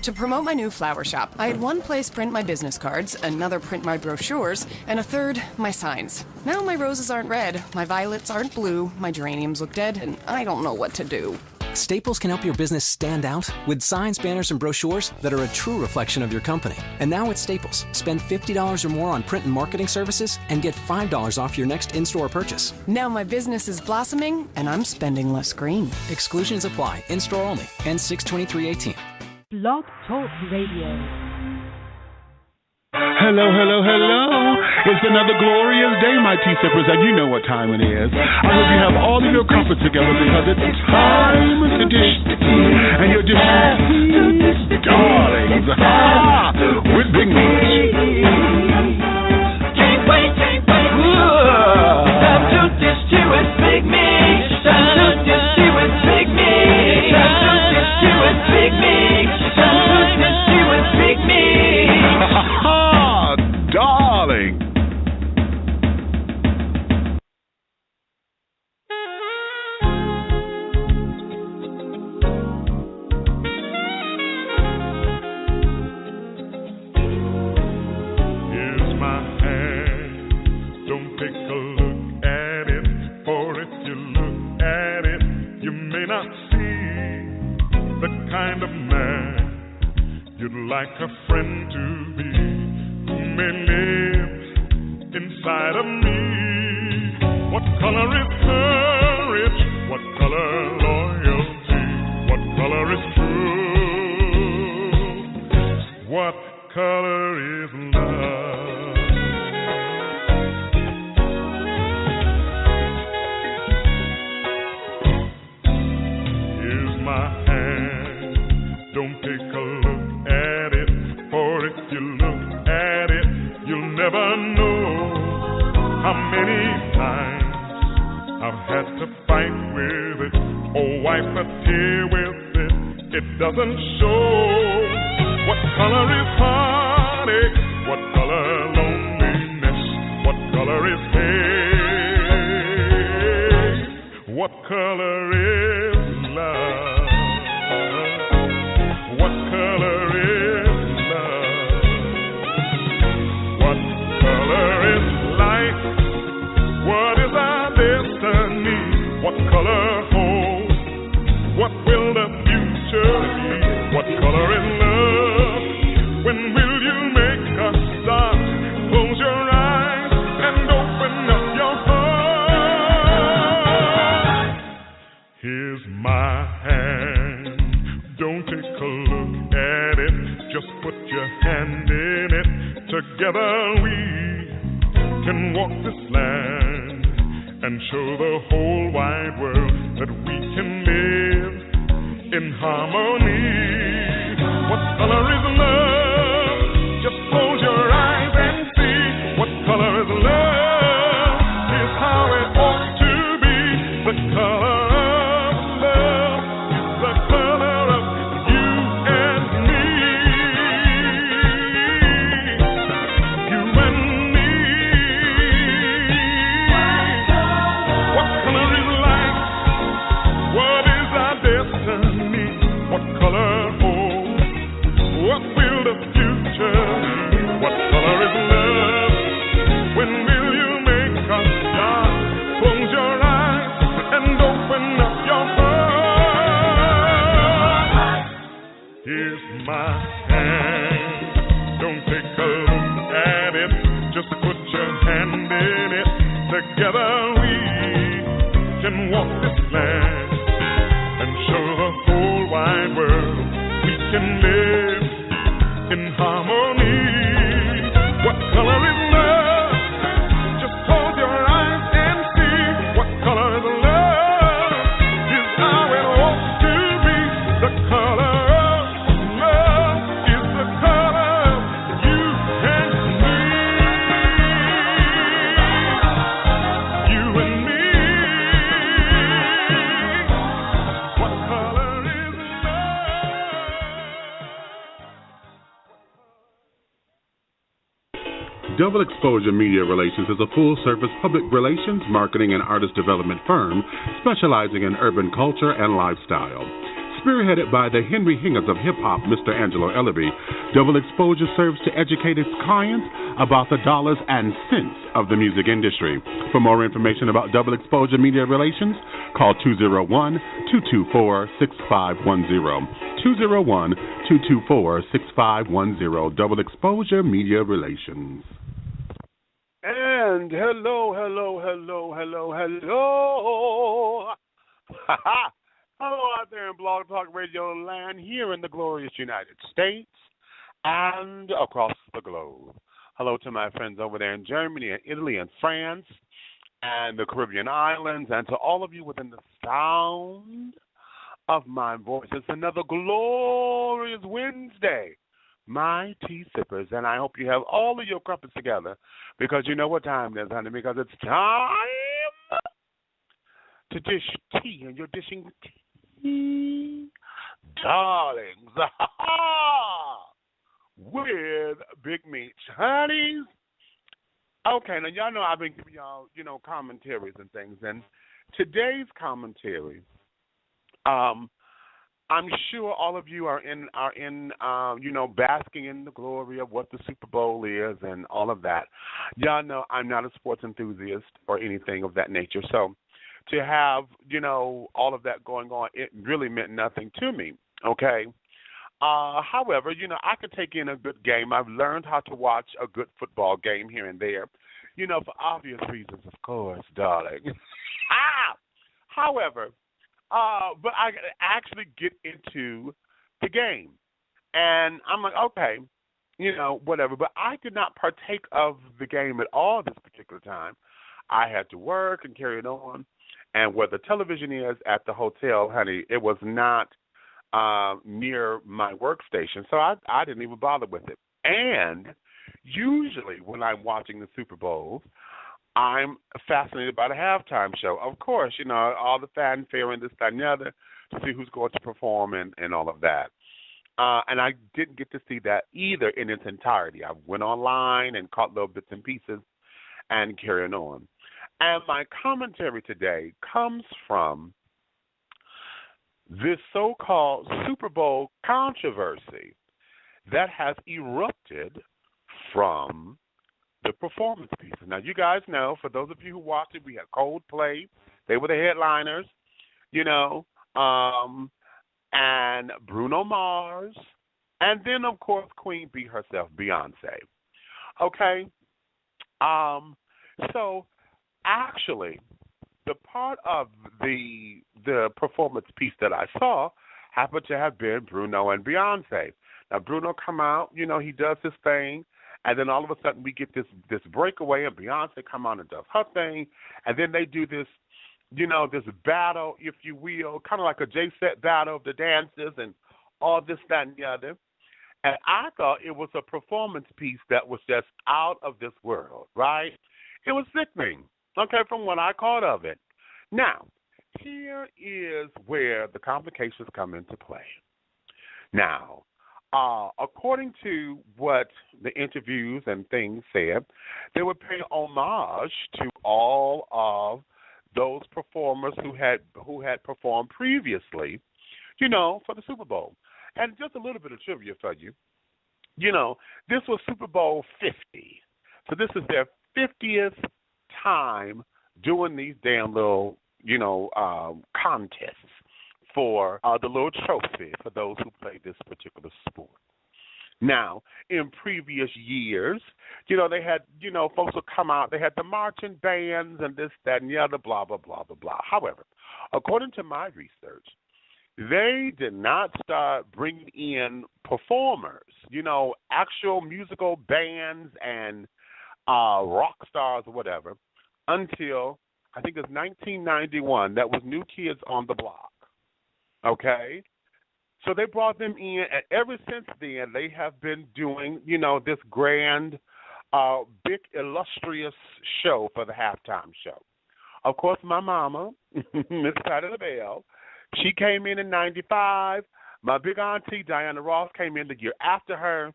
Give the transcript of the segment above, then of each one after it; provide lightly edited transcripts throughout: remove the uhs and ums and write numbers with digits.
To promote my new flower shop, I had one place print my business cards, another print my brochures, and a third, my signs. Now my roses aren't red, my violets aren't blue, my geraniums look dead, and I don't know what to do. Staples can help your business stand out with signs, banners, and brochures that are a true reflection of your company. And now at Staples, spend $50 or more on print and marketing services and get $5 off your next in-store purchase. Now my business is blossoming, and I'm spending less green. Exclusions apply. In-store only. Ends 6/23/18. Blog Talk Radio. Hello, hello, hello. It's another glorious day, my tea sippers, and you know what time it is. I hope you have all of your comfort together because it's time to dish the tea. And your dish, darlings, with Big Meat. Can't wait. Time to dish tea with Big Meat. Time to dish tea with Big Meat. Time to dish tea with Big Meat. Time to dish tea with Big Meat. Darling. Here's my hand. Don't take a look at it, for if you look at it, you may not see the kind of man you'd like a friend to be. May live inside of me. What color is courage? What color loyalty? What color is true? What color is love? Here's my hand. Don't take a look at it, for if you look at it, you'll never know how many times I've had to fight with it or wipe a tear with it. It doesn't show. What color is heartache? What color loneliness? What color is hate? What color is love? What color is love? What color is life? What is our destiny? What color holds? What will the future be? What color is love? When will you make a start? Close your eyes and open up your heart. Here's my hand. Don't take a look at it. Just put your hand in it. Together we can walk this land and show the whole wide world that we can live in harmony. What color is love? Just close your eyes and see. What color is love? Here's how it ought to be. The color of love is the color of you and me. You and me. What color is life? What is our destiny? What color holds? What will the future be? What color is love? When will you make a start? Close your eyes and open up your heart. Here's my hand. Don't take a look at it. Just put your hand in it. Together we can walk this land and show the whole wide world we can live in harmony. What color is love? Just close your eyes and see. What color is love? Is how it ought to be. The color of love is the color of you and me. You and me. What color is Double Exposure Media Relations is a full-service public relations, marketing, and artist development firm specializing in urban culture and lifestyle. Spearheaded by the Henry Hingers of hip-hop, Mr. Angelo Ellerby, Double Exposure serves to educate its clients about the dollars and cents of the music industry. For more information about Double Exposure Media Relations, call 201-224-6510. 201-224-6510. Double Exposure Media Relations. And hello. Hello out there in Blog Talk Radio land, here in the glorious United States and across the globe. Hello to my friends over there in Germany and Italy and France and the Caribbean islands, and to all of you within the sound of my voice. It's another glorious Wednesday, my tea sippers, and I hope you have all of your crumpets together, because you know what time it is, honey, because it's time to dish tea, and you're dishing tea, darlings, with Big Meech, honeys. Okay, now y'all know I've been giving y'all, commentaries and things, and today's commentary, I'm sure all of you are in basking in the glory of what the Super Bowl is and all of that. Y'all know I'm not a sports enthusiast or anything of that nature, so to have, all of that going on, it really meant nothing to me, okay? However, I could take in a good game. I've learned how to watch a good football game here and there, for obvious reasons, of course, darling. However, but I actually get into the game. And I'm like, okay, whatever. But I did not partake of the game at all this particular time. I had to work and carry it on. And where the television is at the hotel, honey, it was not near my workstation. So I didn't even bother with it. And usually when I'm watching the Super Bowl, I'm fascinated by the halftime show. Of course, all the fanfare and this, that, and the other to see who's going to perform and all of that. And I didn't get to see that either in its entirety. I went online and caught little bits and pieces and carrying on. And my commentary today comes from this so-called Super Bowl controversy that has erupted from the performance pieces. Now, you guys know, for those of you who watched it, we had Coldplay. They were the headliners, and Bruno Mars. And then, of course, Queen Bee herself, Beyonce. Okay? So, actually, the part of the performance piece that I saw happened to have been Bruno and Beyonce. Now, Bruno come out, he does his thing, and then all of a sudden we get this breakaway, and Beyonce come on and does her thing, and then they do this, this battle, if you will, kind of like a J-set battle of the dances and all this, that, and the other. And I thought it was a performance piece that was just out of this world, right? It was sickening, okay, from what I caught of it. Now, here is where the complications come into play. Now, according to what the interviews and things said, they were paying homage to all of those performers who had performed previously, for the Super Bowl. And just a little bit of trivia for you. This was Super Bowl 50. So this is their 50th time doing these damn little, contests for the little trophy for those who play this particular sport. Now, in previous years, they had, folks would come out, they had the marching bands and this, that, and the other, blah, blah, blah, blah, blah. However, according to my research, they did not start bringing in performers, actual musical bands and rock stars or whatever, until I think it was 1991. That was New Kids on the Block. Okay? So they brought them in, and ever since then, they have been doing, this grand, big, illustrious show for the halftime show. Of course, my mama, Miss Patty LaBelle, she came in 95. My big auntie, Diana Ross, came in the year after her,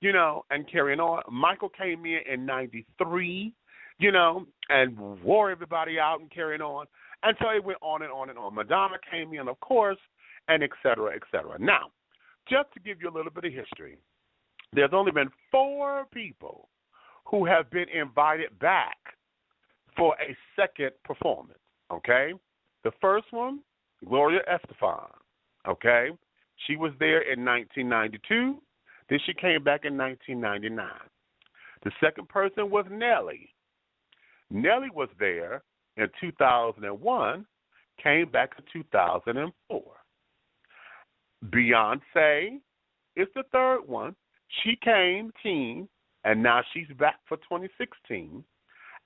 and carrying on. Michael came in 93, and wore everybody out and carrying on. And so it went on and on and on. Madonna came in, of course, and et cetera, et cetera. Now, just to give you a little bit of history, there's only been 4 people who have been invited back for a second performance, okay? The first one, Gloria Estefan, okay? She was there in 1992. Then she came back in 1999. The second person was Nelly. Nelly was there in 2001, came back in 2004. Beyonce is the third one. She came teen, and now she's back for 2016.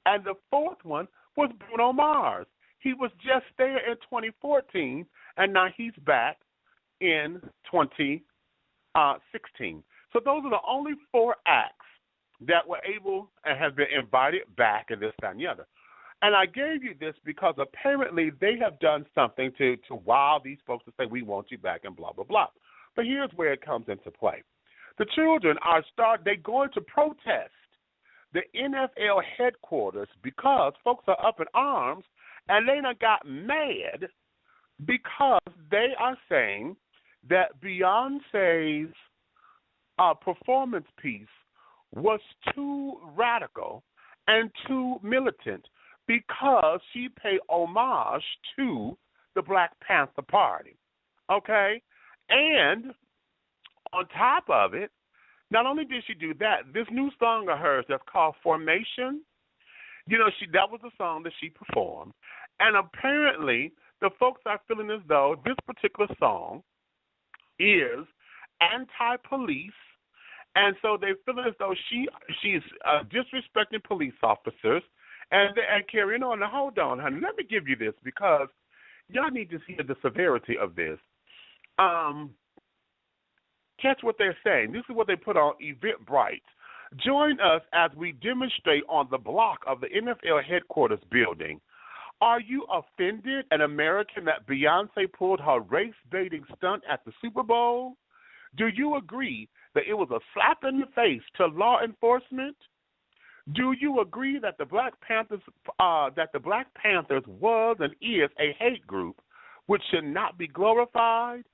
And the fourth one was Bruno Mars. He was just there in 2014, and now he's back in 2016. So those are the only 4 acts that were able and have been invited back and this, that, and the other. And I gave you this because apparently they have done something to wow these folks to say, we want you back and blah, blah, blah. But here's where it comes into play. The children they're going to protest the NFL headquarters because folks are up in arms and they done got mad because they are saying that Beyonce's performance piece was too radical and too militant because she paid homage to the Black Panther Party, okay? And on top of it, not only did she do that, this new song of hers that's called Formation, that was a song that she performed. And apparently the folks are feeling as though this particular song is anti-police, and so they feel as though she's disrespecting police officers and carrying on. Now, hold on, honey. Let me give you this because y'all need to see the severity of this. Catch what they're saying. This is what they put on Eventbrite. Join us as we demonstrate on the block of the NFL headquarters building. Are you offended, an American, that Beyonce pulled her race-baiting stunt at the Super Bowl? Do you agree that it was a slap in the face to law enforcement? Do you agree that the Black Panthers was and is a hate group which should not be glorified?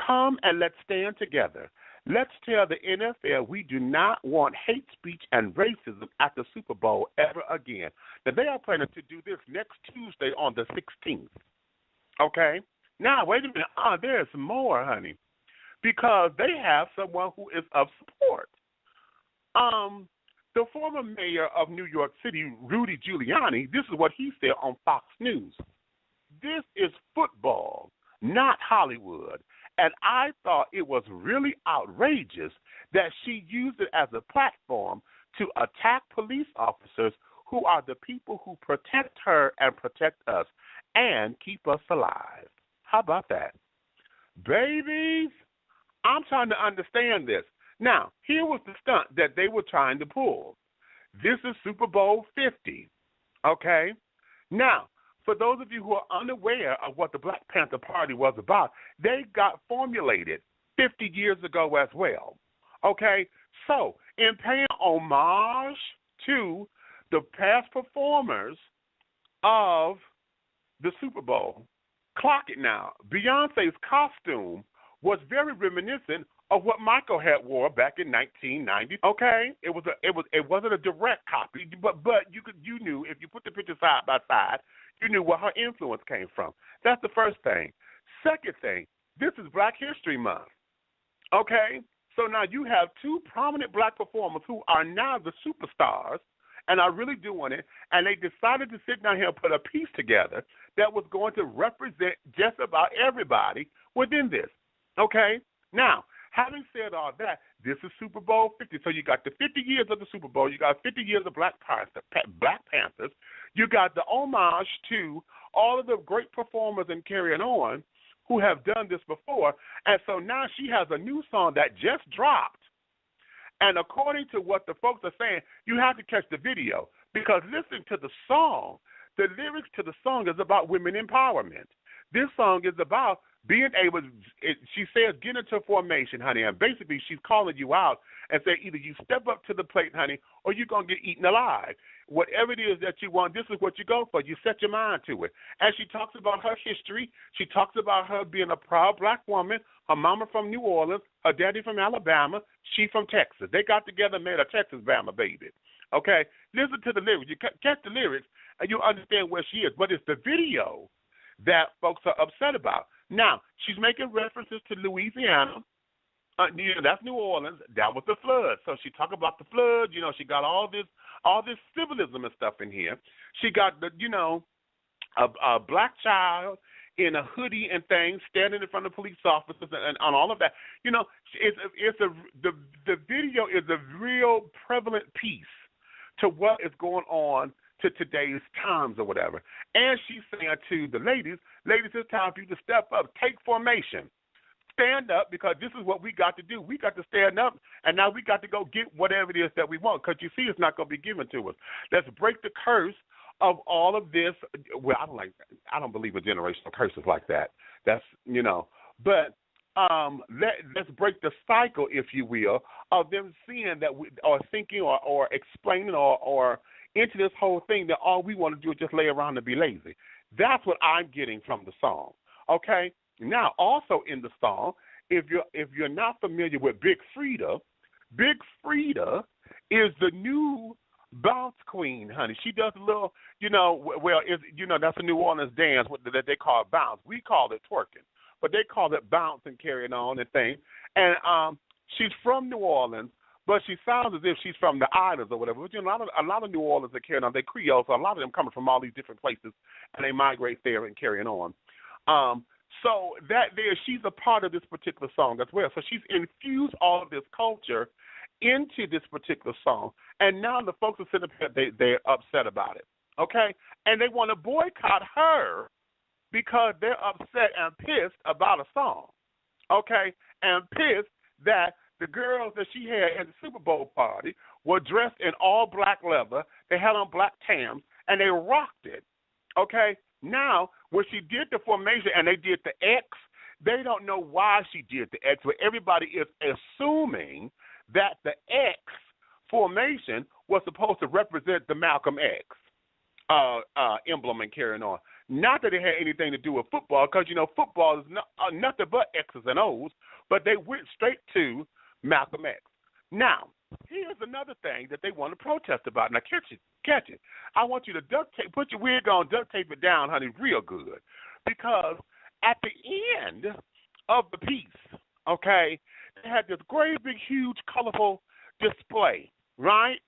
Come and let's stand together. Let's tell the NFL we do not want hate speech and racism at the Super Bowl ever again. Now, they are planning to do this next Tuesday on the 16th. Okay? Now, wait a minute. There's more, honey, because they have someone who is of support. The former mayor of New York City, Rudy Giuliani, this is what he said on Fox News. This is football, not Hollywood. And I thought it was really outrageous that she used it as a platform to attack police officers who are the people who protect her and protect us and keep us alive. How about that? Babies, I'm trying to understand this. Now, here was the stunt that they were trying to pull. This is Super Bowl 50, okay? Now, for those of you who are unaware of what the Black Panther Party was about, they got formulated 50 years ago as well. Okay? So, in paying homage to the past performers of the Super Bowl, clock it now, Beyonce's costume was very reminiscent of what Michael had wore back in 1990. Okay? It wasn't a direct copy, but you knew if you put the pictures side by side, you knew where her influence came from. That's the first thing. Second thing, this is Black History Month. Okay? So now you have 2 prominent black performers who are now the superstars and are really doing it, and they decided to sit down here and put a piece together that was going to represent just about everybody within this. Okay? Now, having said all that, this is Super Bowl 50. So you got the 50 years of the Super Bowl. You got 50 years of Black Panthers. You got the homage to all of the great performers and carrying on who have done this before. And so now she has a new song that just dropped. And according to what the folks are saying, you have to catch the video because listen to the song. The lyrics to the song is about women empowerment. This song is about Being able, she says, get into formation, honey, and basically she's calling you out and say either you step up to the plate, honey, or you're going to get eaten alive. Whatever it is that you want, this is what you go for. You set your mind to it. And she talks about her history. She talks about her being a proud black woman, her mama from New Orleans, her daddy from Alabama, she from Texas. They got together and made a Texas-Bama baby. Okay? Listen to the lyrics. You catch the lyrics, and you understand where she is. But it's the video that folks are upset about. Now, she's making references to Louisiana. That's New Orleans. That was the flood. So she talk about the flood. She got all this symbolism and stuff in here. She got a black child in a hoodie and things standing in front of police officers and all of that. The video is a real prevalent piece to what is going on to today's times or whatever. And she's saying to the ladies, it's time for you to step up, take formation. Stand up, because this is what we got to do. We got to stand up, and now we got to go get whatever it is that we want, because you see it's not going to be given to us. Let's break the curse of all of this. Well, I don't believe in generational curses like that. That's, but let's break the cycle, if you will, of them seeing that or thinking or explaining or into this whole thing that all we want to do is just lay around and be lazy. That's what I'm getting from the song. Okay? Now, also in the song, if you're not familiar with Big Frida is the new bounce queen, honey. She does a little, that's a New Orleans dance that they call bounce. We call it twerking, but they call it bounce and carrying on and things. And she's from New Orleans, but she sounds as if she's from the islands or whatever. But, a lot of New Orleans are carrying on. They're Creole, so a lot of them coming from all these different places, and they migrate there and carrying on. So she's a part of this particular song as well. So she's infused all of this culture into this particular song, and now the folks are sitting up here, they're upset about it, okay? And they want to boycott her because they're upset and pissed about a song, okay? And pissed that the girls that she had at the Super Bowl party were dressed in all black leather, they had on black Tams, and they rocked it, okay? Now, when she did the formation and they did the X, they don't know why she did the X, but everybody is assuming that the X formation was supposed to represent the Malcolm X emblem and carrying on. Not that it had anything to do with football, because, football is nothing but X's and O's, but they went straight to Malcolm X. Now, here's another thing that they want to protest about. Now, catch it. I want you to put your wig on, duct tape it down, honey, real good. Because at the end of the piece, okay, they had this great, big, huge, colorful display, right?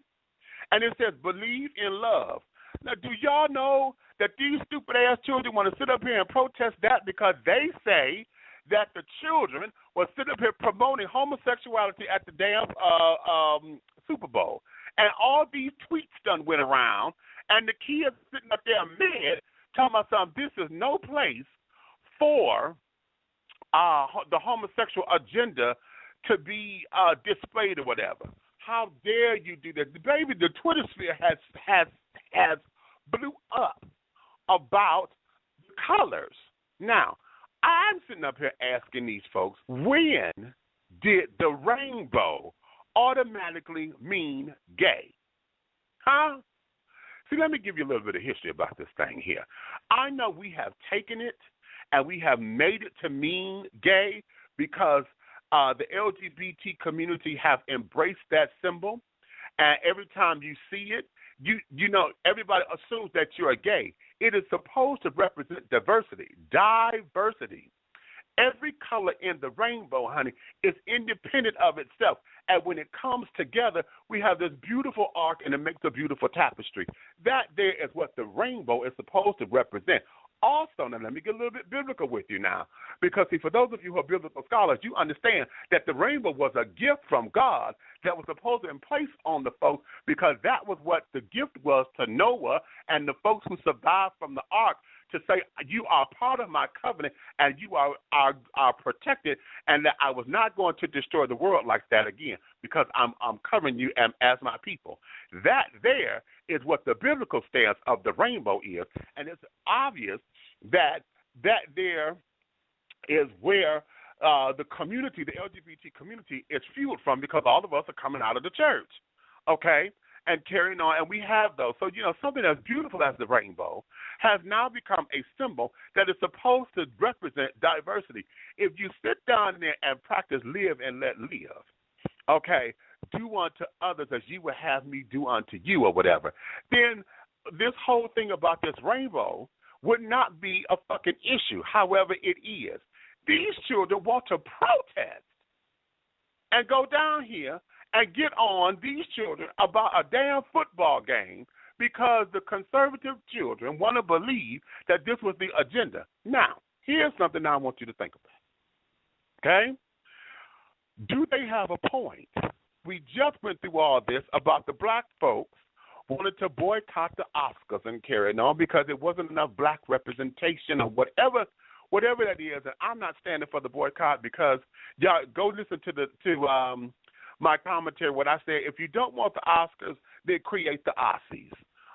And it says, believe in love. Now, do y'all know that these stupid-ass children want to sit up here and protest that because they say that the children will sit up here promoting homosexuality at the damn Super Bowl. And all these tweets done went around, and the kids sitting up there mad, talking about something, this is no place for the homosexual agenda to be displayed or whatever. How dare you do that? Baby, the Twitter sphere has blew up about the colors. Now, I'm sitting up here asking these folks, when did the rainbow automatically mean gay? Huh? See, let me give you a little bit of history about this thing here. I know we have taken it and we have made it to mean gay because the LGBT community have embraced that symbol. And every time you see it, everybody assumes that you're gay. It is supposed to represent diversity. Every color in the rainbow, honey, is independent of itself. And when it comes together, we have this beautiful arc, and it makes a beautiful tapestry. That there is what the rainbow is supposed to represent. Also, now let me get a little bit biblical with you now, because, see, for those of you who are biblical scholars, you understand that the rainbow was a gift from God that was supposed to be placed on the folks, because that was what the gift was to Noah and the folks who survived from the ark, to say, you are part of my covenant and you are protected, and that I was not going to destroy the world like that again, because I'm covering you as my people. That there is what the biblical stance of the rainbow is, and it's obvious that there is where the community, the LGBT community, is fueled from, because all of us are coming out of the church, okay, and carrying on. And we have those. So, something as beautiful as the rainbow has now become a symbol that is supposed to represent diversity. If you sit down there and practice live and let live, okay, do unto others as you would have me do unto you, or whatever, then this whole thing about this rainbow would not be a fucking issue. However, it is. These children want to protest and go down here and get on these children about a damn football game because the conservative children want to believe that this was the agenda. Now, here's something I want you to think about. Okay? Do they have a point? We just went through all this about the black folks wanted to boycott the Oscars and carry on because there wasn't enough black representation or whatever that is. And I'm not standing for the boycott, because y'all go listen to my commentary. What I said: if you don't want the Oscars, then create the Aussies.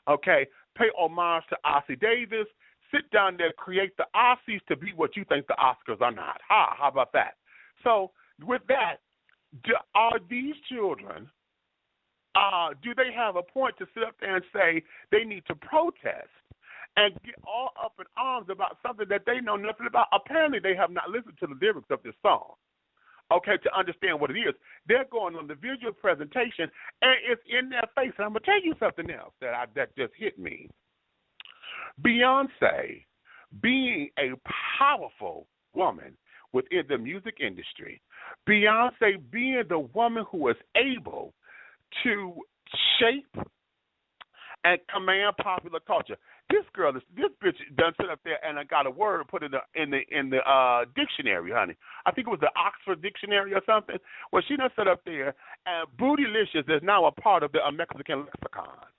Okay, pay homage to Ossie Davis. Sit down there, create the Aussies to be what you think the Oscars are not. How about that? So with that, are these children? Do they have a point to sit up there and say they need to protest and get all up in arms about something that they know nothing about? Apparently, they have not listened to the lyrics of this song, okay, to understand what it is. They're going on the visual presentation, and it's in their face. And I'm going to tell you something else that just hit me. Beyonce, being a powerful woman within the music industry, Beyonce being the woman who is able to shape and command popular culture. This bitch done sit up there and I got a word put in the dictionary, honey. I think it was the Oxford Dictionary or something. Well, she done sit up there, and bootylicious is now a part of the Mexican lexicon.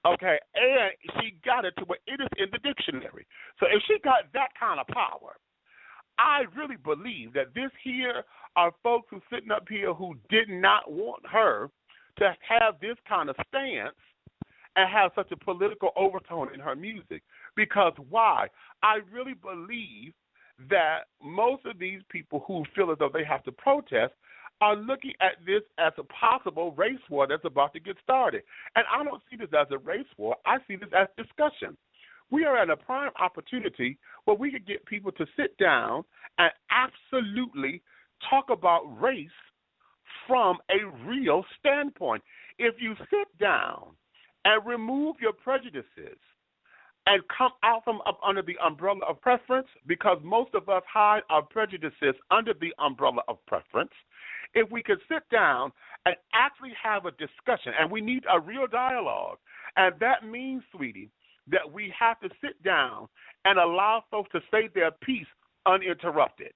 Okay, and she got it to where it is in the dictionary. So if she got that kind of power, I really believe that this here are folks who sitting up here who did not want her to have this kind of stance and have such a political overtone in her music. Because why? I really believe that most of these people who feel as though they have to protest are looking at this as a possible race war that's about to get started. And I don't see this as a race war. I see this as discussion. We are at a prime opportunity where we could get people to sit down and absolutely talk about race from a real standpoint. If you sit down and remove your prejudices and come out from up under the umbrella of preference, because most of us hide our prejudices under the umbrella of preference, if we could sit down and actually have a discussion, and we need a real dialogue, and that means, sweetie, that we have to sit down and allow folks to say their piece uninterrupted.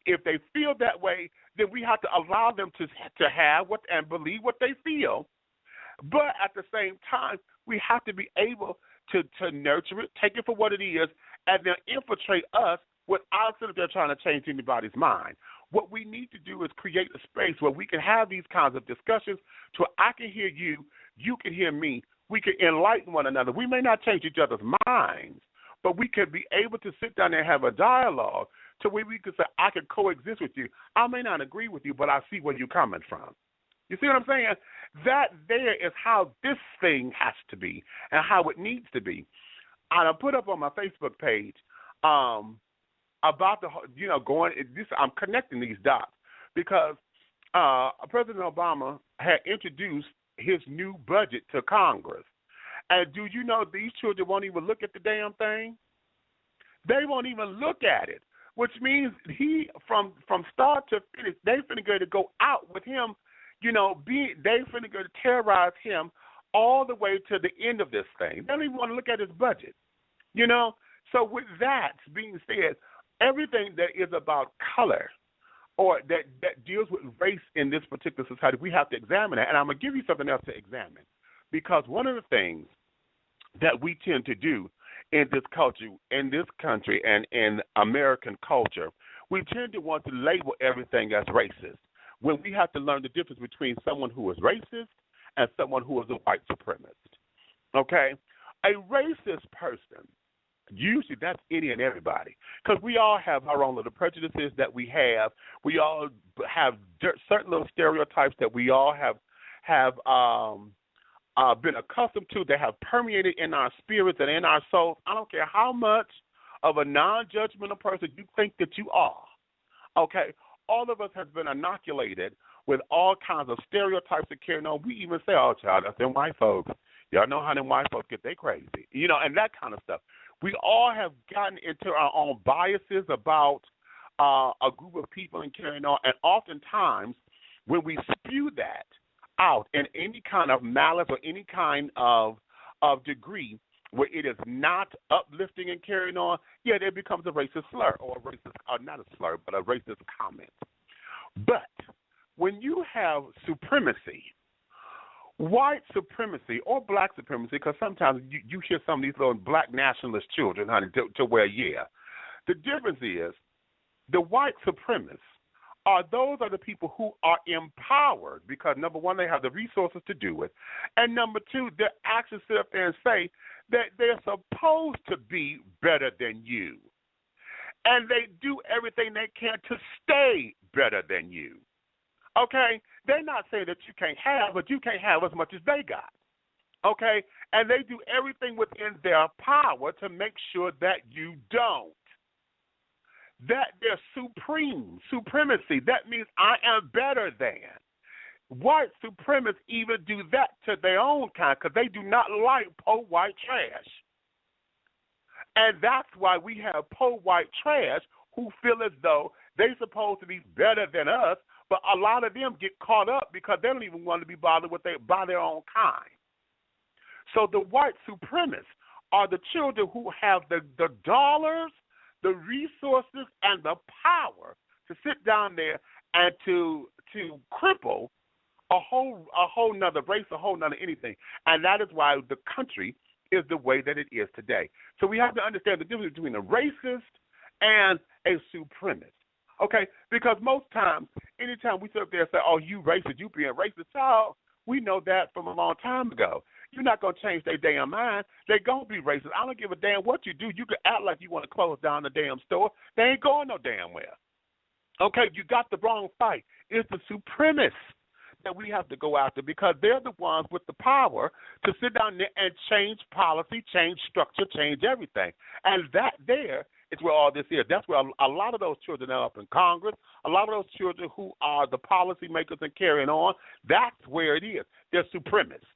If they feel that way, then we have to allow them to have what and believe what they feel. But at the same time, we have to be able to nurture it, take it for what it is, and then infiltrate us without sitting there trying to change anybody's mind. What we need to do is create a space where we can have these kinds of discussions so I can hear you, you can hear me. We can enlighten one another. We may not change each other's minds, but we could be able to sit down and have a dialogue to where we could say, I can coexist with you. I may not agree with you, but I see where you're coming from. You see what I'm saying? That there is how this thing has to be and how it needs to be. I put up on my Facebook page about I'm connecting these dots because President Obama had introduced his new budget to Congress. And do you know these children won't even look at the damn thing? They won't even look at it, which means he, from start to finish, they finna go to go out with him, they finna go to terrorize him all the way to the end of this thing. They don't even want to look at his budget, So with that being said, everything that is about color or that deals with race in this particular society, we have to examine it. And I'm going to give you something else to examine, because one of the things that we tend to do in this culture, in this country, and in American culture, we tend to want to label everything as racist, when we have to learn the difference between someone who is racist and someone who is a white supremacist. Okay? A racist person Usually that's any and everybody, because we all have our own little prejudices that we have. We all have certain little stereotypes that we all have been accustomed to, that have permeated in our spirits and in our souls. I don't care how much of a non-judgmental person you think that you are. Okay, all of us have been inoculated with all kinds of stereotypes that carry on. We even say, "Oh, child, that's them white folks. Y'all know how them white folks get they crazy," and that kind of stuff. We all have gotten into our own biases about a group of people and carrying on, and oftentimes when we spew that out in any kind of malice or any kind of degree where it is not uplifting and carrying on, it becomes a racist slur or not a slur, but a racist comment. But when you have supremacy, white supremacy or black supremacy, because sometimes you hear some of these little black nationalist children, honey, to where, the difference is the white supremacists those are the people who are empowered because, number one, they have the resources to do it, and number two, they actually sit up there and say that they're supposed to be better than you, and they do everything they can to stay better than you. Okay? They're not saying that you can't have, but you can't have as much as they got. Okay? And they do everything within their power to make sure that you don't. That their supremacy, that means I am better than. White supremacists even do that to their own kind because they do not like poor white trash. And that's why we have poor white trash who feel as though they're supposed to be better than us, but a lot of them get caught up because they don't even want to be bothered by their own kind. So the white supremacists are the children who have the dollars, the resources, and the power to sit down there and to cripple a whole nother race, a whole nother anything. And that is why the country is the way that it is today. So we have to understand the difference between a racist and a supremacist. Okay? Because most times, anytime we sit up there and say, "Oh, you racist, you being racist," child, we know that from a long time ago. You're not going to change their damn mind. They're going to be racist. I don't give a damn what you do. You can act like you want to close down the damn store. They ain't going no damn where. Okay, you got the wrong fight. It's the supremacists that we have to go after because they're the ones with the power to sit down there and change policy, change structure, change everything. And that there is where all this is. That's where a lot of those children are up in Congress, a lot of those children who are the policymakers and carrying on, that's where it is. They're supremacists.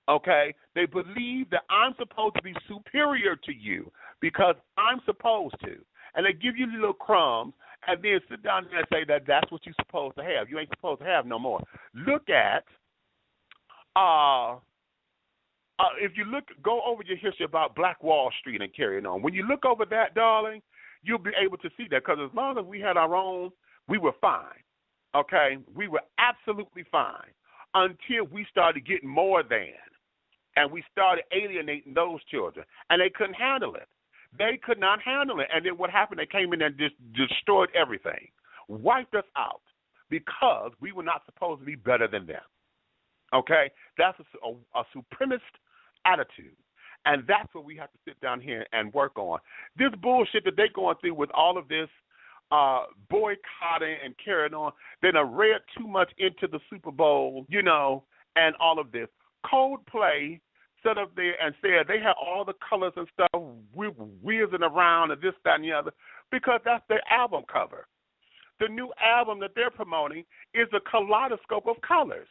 Okay? They believe that I'm supposed to be superior to you because I'm supposed to. And they give you little crumbs and then sit down there and say that that's what you're supposed to have. You ain't supposed to have no more. Look at, if you go over your history about Black Wall Street and carrying on. When you look over that, darling, you'll be able to see that because as long as we had our own, we were fine. Okay? We were absolutely fine until we started getting more than. And we started alienating those children. And they couldn't handle it. They could not handle it. And then what happened? They came in and just destroyed everything, wiped us out because we were not supposed to be better than them. Okay? That's a supremacist attitude. And that's what we have to sit down here and work on. This bullshit that they're going through with all of this boycotting and carrying on, they done read too much into the Super Bowl, and all of this. Coldplay sat up there and said they had all the colors and stuff whizzing around and this, that, and the other because that's their album cover. The new album that they're promoting is a kaleidoscope of colors.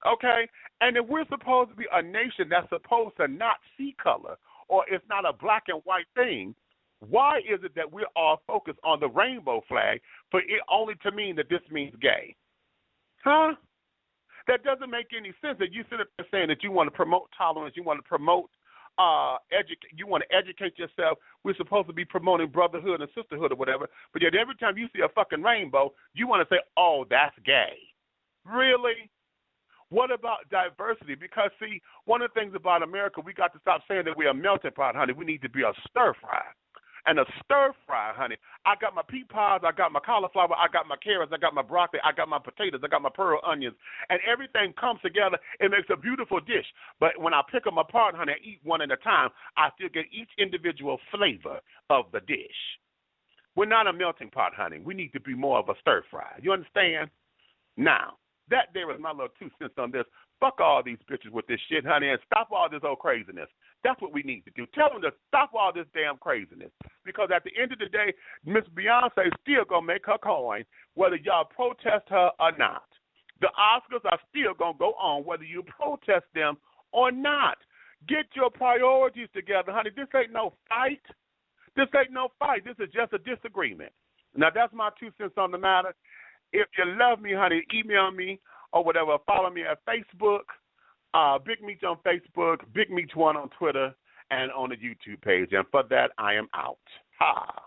Okay? And if we're supposed to be a nation that's supposed to not see color or it's not a black and white thing, why is it that we're all focused on the rainbow flag for it only to mean that this means gay? Huh? That doesn't make any sense that you sit up there saying that you want to promote tolerance, you want to promote you want to educate yourself. We're supposed to be promoting brotherhood and sisterhood or whatever, but yet every time you see a fucking rainbow, you want to say, "Oh, that's gay." Really? What about diversity? Because, see, one of the things about America, we got to stop saying that we're a melting pot, honey. We need to be a stir fry. and a stir fry, honey. I got my pea pods, I got my cauliflower, I got my carrots, I got my broccoli, I got my potatoes, I got my pearl onions, and everything comes together. It makes a beautiful dish. But when I pick them apart, honey, I eat one at a time. I still get each individual flavor of the dish. We're not a melting pot, honey. We need to be more of a stir fry. You understand? Now, that there is my little 2 cents on this. Fuck all these bitches with this shit, honey, and stop all this old craziness. That's what we need to do. Tell them to stop all this damn craziness. Because at the end of the day, Miss Beyonce still going to make her coin whether y'all protest her or not. The Oscars are still going to go on whether you protest them or not. Get your priorities together, honey. This ain't no fight. This ain't no fight. This is just a disagreement. Now, that's my 2 cents on the matter. If you love me, honey, email me or whatever. Follow me at Facebook, Big Meech on Facebook, Big Meech1 on Twitter, and on the YouTube page. And for that, I am out. Ha.